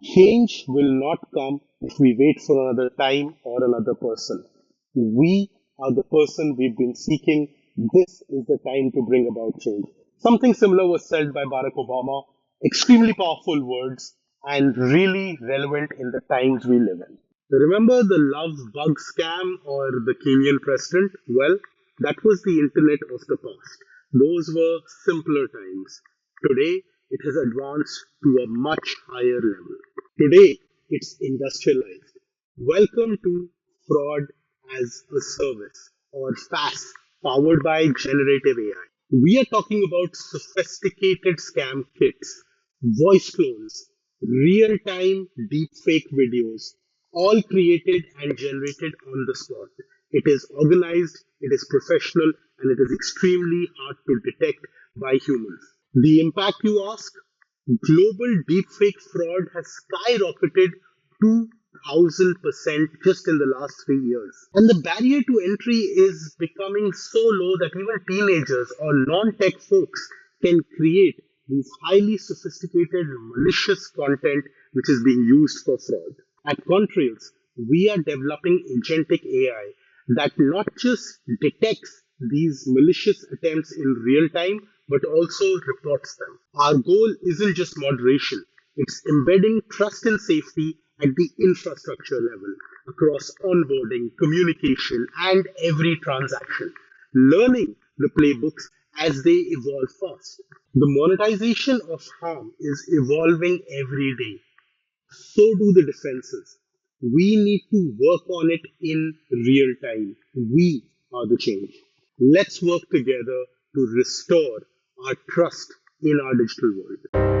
Change will not come if we wait for another time or another person. We are the person we've been seeking. This is the time to bring about change. Something similar was said by Barack Obama. Extremely powerful words and really relevant in the times we live in. Remember the love bug scam or the Kenyan president? Well, that was the internet of the past. Those were simpler times. Today, it has advanced to a much higher level. Today, it's industrialized. Welcome to Fraud as a Service, or FaaS, powered by generative AI. We are talking about sophisticated scam kits, voice clones, real time deepfake videos, all created and generated on the spot. It is organized, it is professional, and it is extremely hard to detect by humans. The impact, you ask? Global deepfake fraud has skyrocketed 2,000% just in the last 3 years. And the barrier to entry is becoming so low that even teenagers or non tech folks can create these highly sophisticated malicious content which is being used for fraud. At Contrails, we are developing agentic AI that not just detects these malicious attempts in real time, but also reports them. Our goal isn't just moderation, it's embedding trust and safety at the infrastructure level across onboarding, communication, and every transaction, learning the playbooks as they evolve fast. The monetization of harm is evolving every day. So do the defenses. We need to work on it in real time. We are the change. Let's work together to restore our trust in our digital world.